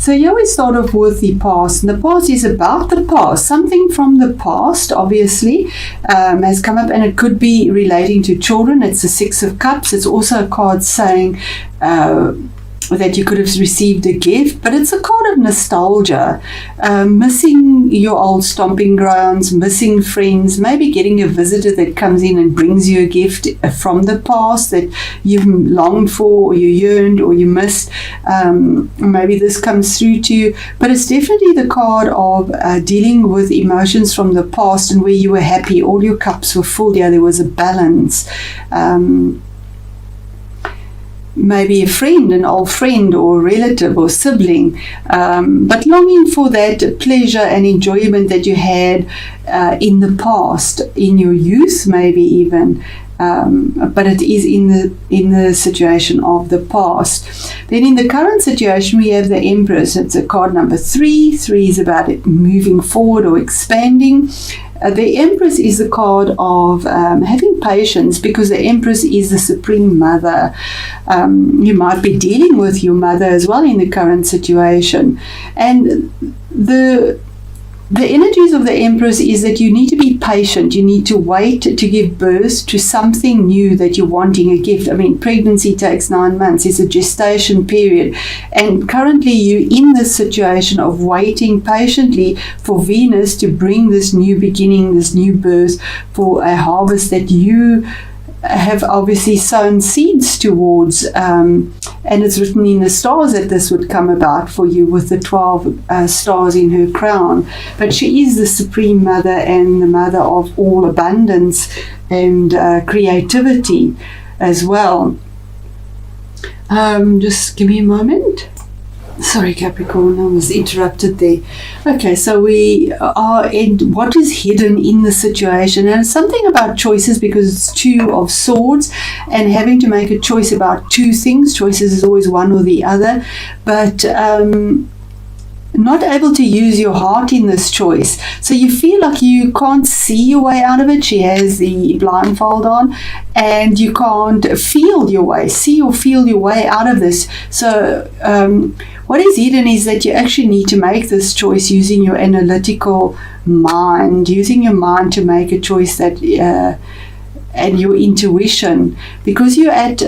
So here we start off with the past. And the past is about the past. Something from the past, obviously, has come up, and it could be relating to children. It's the Six of Cups. It's also a card saying that you could have received a gift, but it's a card of nostalgia, missing your old stomping grounds, missing friends, maybe getting a visitor that comes in and brings you a gift from the past that you've longed for, or you yearned, or you missed. Maybe this comes through to you, but it's definitely the card of dealing with emotions from the past and where you were happy, all your cups were full. Yeah, there was a balance. Maybe a friend, an old friend or relative or sibling, but longing for that pleasure and enjoyment that you had in the past, in your youth maybe even, but it is in the situation of the past. Then in the current situation we have the Empress. It's a card number 3. 3 is about it moving forward or expanding. The Empress is the card of having patience, because the Empress is the Supreme Mother. You might be dealing with your mother as well in the current situation. And the energies of the Empress is that you need to be patient. You need to wait to give birth to something new that you're wanting, a gift. I mean, pregnancy takes 9 months. It's a gestation period. And currently you're in this situation of waiting patiently for Venus to bring this new beginning, this new birth, for a harvest that you have obviously sown seeds towards, and it's written in the stars that this would come about for you with the 12 stars in her crown. But she is the Supreme Mother and the mother of all abundance and creativity as well. Just give me a moment. Sorry, Capricorn, I was interrupted there. Okay, so we are in what is hidden in the situation, and it's something about choices, because it's 2 of Swords and having to make a choice about 2 things. Choices is always one or the other, but not able to use your heart in this choice. So you feel like you can't see your way out of it. She has the blindfold on, and you can't feel your way, see or feel your way out of this. So what is hidden is that you actually need to make this choice using your analytical mind, using your mind to make a choice that and your intuition, because you're at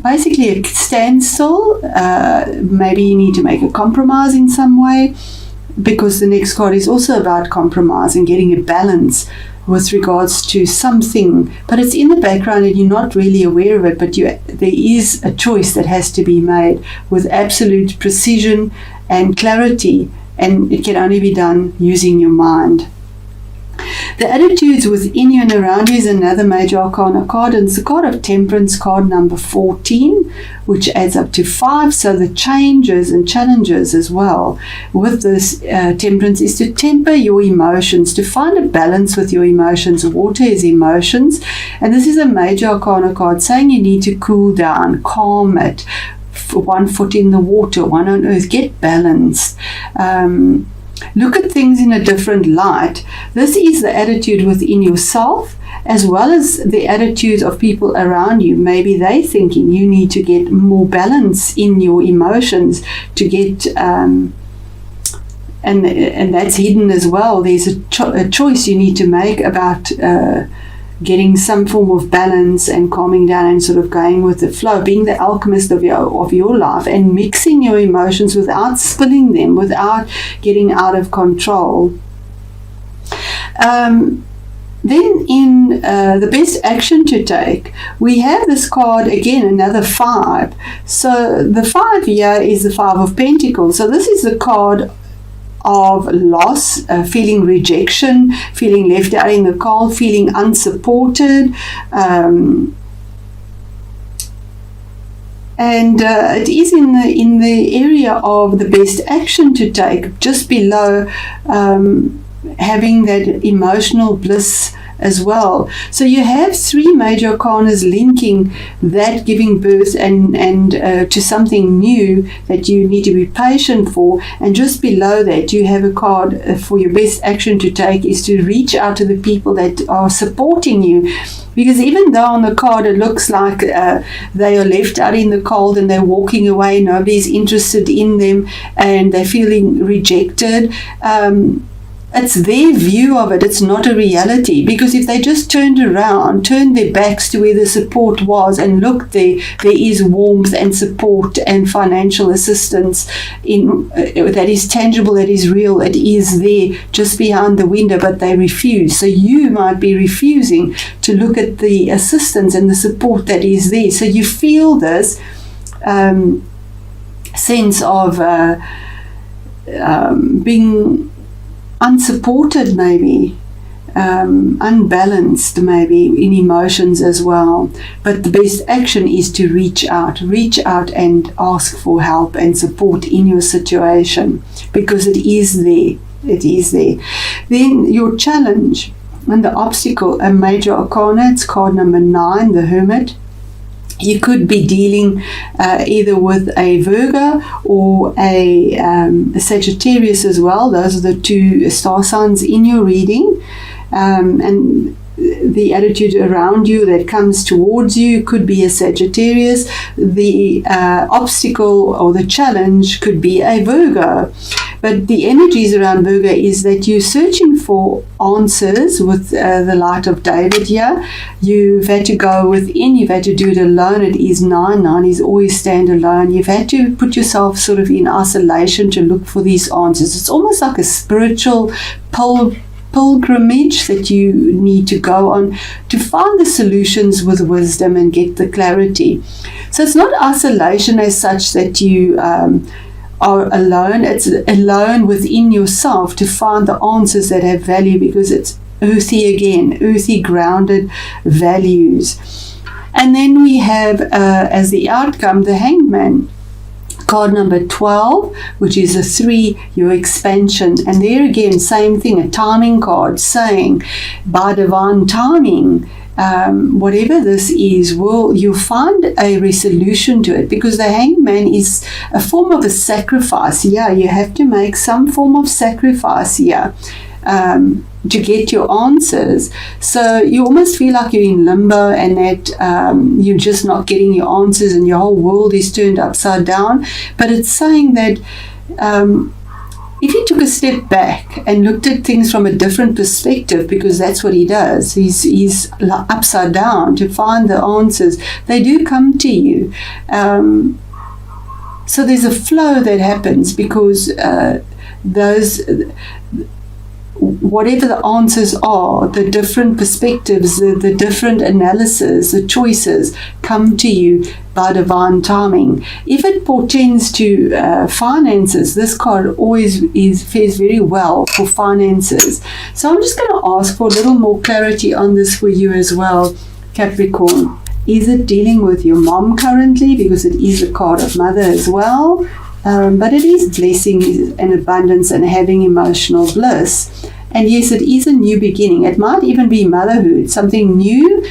basically a standstill. Maybe you need to make a compromise in some way, because the next card is also about compromise and getting a balance with regards to something, but it's in the background and you're not really aware of it, but there is a choice that has to be made with absolute precision and clarity, and it can only be done using your mind. The attitudes within you and around you is another major arcana card, and it's the card of Temperance, card number 14, which adds up to 5. So the changes and challenges as well with this Temperance is to temper your emotions, to find a balance with your emotions. Water is emotions, and this is a major arcana card saying you need to cool down, calm it. 1 foot in the water, 1 on earth, get balanced. Look at things in a different light. This is the attitude within yourself, as well as the attitude of people around you. Maybe they're thinking you need to get more balance in your emotions to get, and that's hidden as well. There's a choice you need to make about getting some form of balance and calming down and sort of going with the flow, being the alchemist of your life, and mixing your emotions without spilling them, without getting out of control. Then in the best action to take, we have this card again, another 5. So the 5 here is the 5 of Pentacles. So this is the card of loss, feeling rejection, feeling left out in the cold, feeling unsupported, and it is in the area of the best action to take, just below having that emotional bliss as well. So you have 3 major arcanas linking that giving birth and to something new that you need to be patient for. And just below that, you have a card for your best action to take is to reach out to the people that are supporting you. Because even though on the card it looks like they are left out in the cold and they're walking away, nobody's interested in them and they're feeling rejected, it's their view of it. It's not a reality. Because if they just turned around, turned their backs to where the support was and looked there is warmth and support and financial assistance that is tangible, that is real, it is there just behind the window, but they refuse. So you might be refusing to look at the assistance and the support that is there. So you feel this sense of being unsupported, maybe unbalanced, maybe in emotions as well. But the best action is to reach out and ask for help and support in your situation, because it is there. Then your challenge and the obstacle, a major arcana, it's card number 9, the Hermit. You could be dealing either with a Virgo or a Sagittarius as well. Those are the 2 star signs in your reading. And the attitude around you that comes towards you could be a Sagittarius. The obstacle or the challenge could be a Virgo. But the energies around Virgo is that you're searching for answers with the light of David here. You've had to go within, you've had to do it alone. It is 9. 9 is always stand alone. You've had to put yourself sort of in isolation to look for these answers. It's almost like a spiritual pilgrimage that you need to go on to find the solutions with wisdom and get the clarity. So it's not isolation as such that you are alone. It's alone within yourself to find the answers that have value, because it's earthy again, earthy grounded values. And then we have as the outcome the Hangman, card number 12, which is a 3, your expansion. And there again, same thing, a timing card saying by divine timing, whatever this is, you'll find a resolution to it, because the Hangman is a form of a sacrifice. Yeah, you have to make some form of sacrifice here to get your answers. So you almost feel like you're in limbo and that you're just not getting your answers and your whole world is turned upside down. But it's saying that if he took a step back and looked at things from a different perspective, because that's what he does, he's upside down to find the answers, they do come to you. So there's a flow that happens, because whatever the answers are, the different perspectives, the different analysis, the choices come to you by divine timing. If it portends to finances, this card always fares very well for finances. So I'm just going to ask for a little more clarity on this for you as well, Capricorn. Is it dealing with your mom currently? Because it is a card of mother as well. But it is blessing and abundance and having emotional bliss. And yes, it is a new beginning. It might even be motherhood, something new,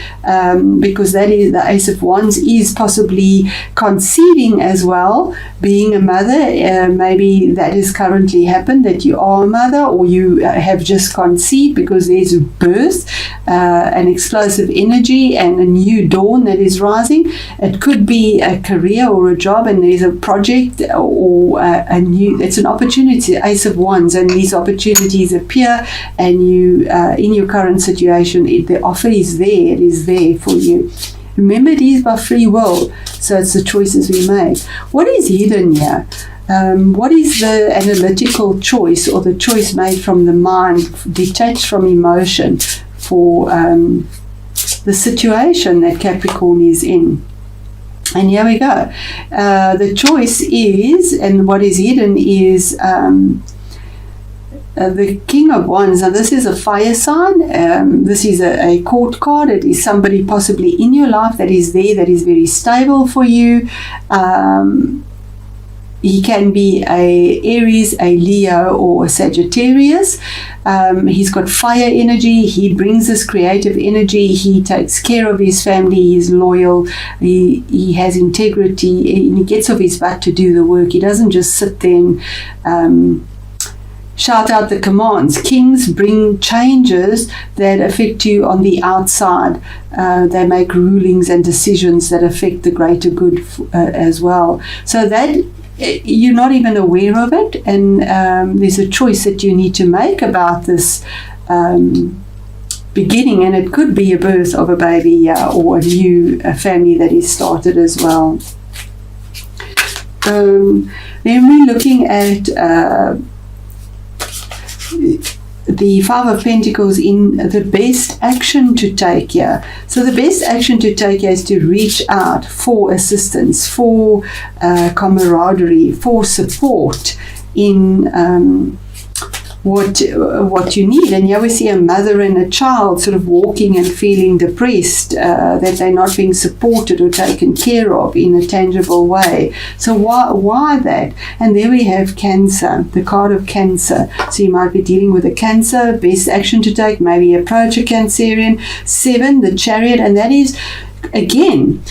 because that is the Ace of Wands is possibly conceiving as well, being a mother. Maybe that has currently happened, that you are a mother, or you have just conceived, because there's birth, an explosive energy and a new dawn that is rising. It could be a career or a job, and there's a project or it's an opportunity, Ace of Wands, and these opportunities appear. And you, in your current situation, the offer is there. It is there for you. Remember, it is by free will, so it's the choices we make. What is hidden here? What is the analytical choice, or the choice made from the mind, detached from emotion, for the situation that Capricorn is in? And here we go. The choice is, and what is hidden is the King of Wands. Now this is a fire sign. This is a court card. It is somebody possibly in your life that is there, that is very stable for you. He can be a Aries, a Leo, or a Sagittarius. He's got fire energy. He brings this creative energy. He takes care of his family. He's loyal. He has integrity. And he gets off his butt to do the work. He doesn't just sit there and shout out the commands. Kings bring changes that affect you on the outside. They make rulings and decisions that affect the greater good as well. So that you're not even aware of it, and there's a choice that you need to make about this beginning, and it could be a birth of a baby or a new family that is started as well. Then we're looking at the Five of Pentacles in the best action to take here. So the best action to take here is to reach out for assistance, for camaraderie, for support in what you need. And here we see a mother and a child sort of walking and feeling depressed, that they're not being supported or taken care of in a tangible way. So why that? And there we have Cancer, the card of Cancer. So you might be dealing with a Cancer. Best action to take, maybe approach a Cancerian. 7, the Chariot, and that is, again,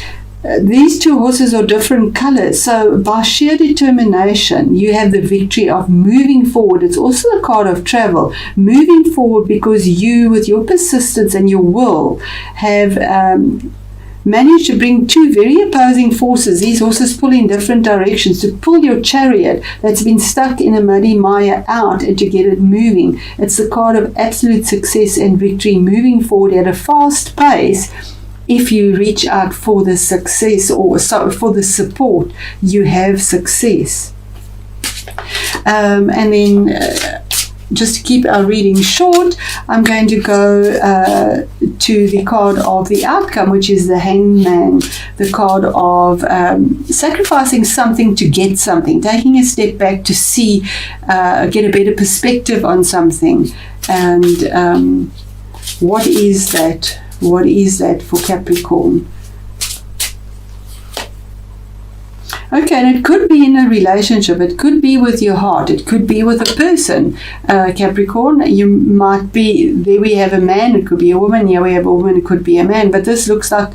these two horses are different colors. So by sheer determination, you have the victory of moving forward. It's also the card of travel, moving forward, because you, with your persistence and your will, have managed to bring two very opposing forces. These horses pull in different directions, to pull your chariot that's been stuck in a muddy mire out and to get it moving. It's the card of absolute success and victory, moving forward at a fast pace. If you reach out for the success or for the support, you have success. And then just to keep our reading short, I'm going to go to the card of the outcome, which is the Hangman, the card of sacrificing something to get something, taking a step back to see, get a better perspective on something. And what is that? What is that for Capricorn? Okay, and it could be in a relationship. It could be with your heart. It could be with a person, Capricorn. You might be, there we have a man. It could be a woman. Here we have a woman. It could be a man. But this looks like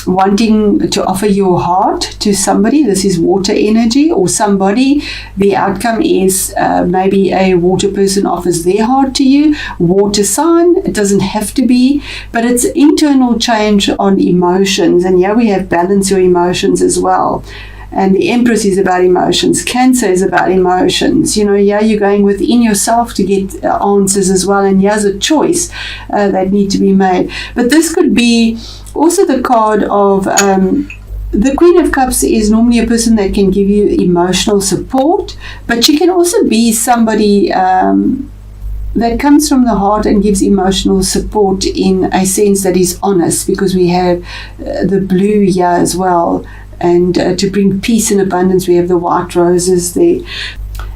wanting to offer your heart to somebody. This is water energy, or somebody. The outcome is maybe a water person offers their heart to you. Water sign. It doesn't have to be, but it's internal change on emotions. And here we have balance your emotions as well. And the Empress is about emotions. Cancer is about emotions. You know, yeah, you're going within yourself to get answers as well. And here's a choice that need to be made. But this could be also the card of the Queen of Cups is normally a person that can give you emotional support, but she can also be somebody that comes from the heart and gives emotional support in a sense that is honest, because we have the blue here as well. And to bring peace and abundance, we have the white roses there.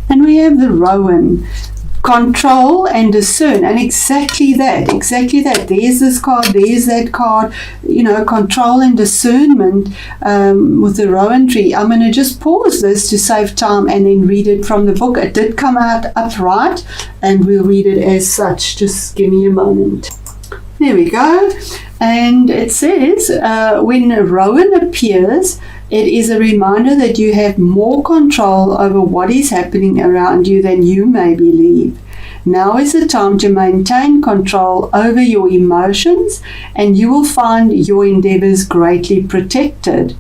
And we have the Rowan, control and discern. And exactly that. There's this card, there's that card, you know, control and discernment with the Rowan tree. I'm going to just pause this to save time and then read it from the book. It did come out upright, and we'll read it as such. Just give me a moment. There we go. And it says, when Rowan appears, it is a reminder that you have more control over what is happening around you than you may believe. Now is the time to maintain control over your emotions, and you will find your endeavors greatly protected.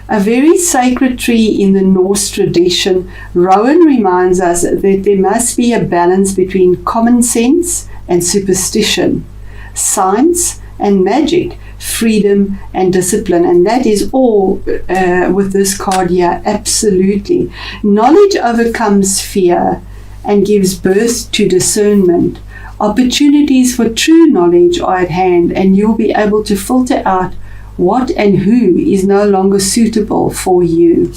A very sacred tree in the Norse tradition, Rowan reminds us that there must be a balance between common sense and superstition, science and magic, freedom and discipline. And that is all with this card here, absolutely. Knowledge overcomes fear and gives birth to discernment. Opportunities for true knowledge are at hand, and you'll be able to filter out what and who is no longer suitable for you.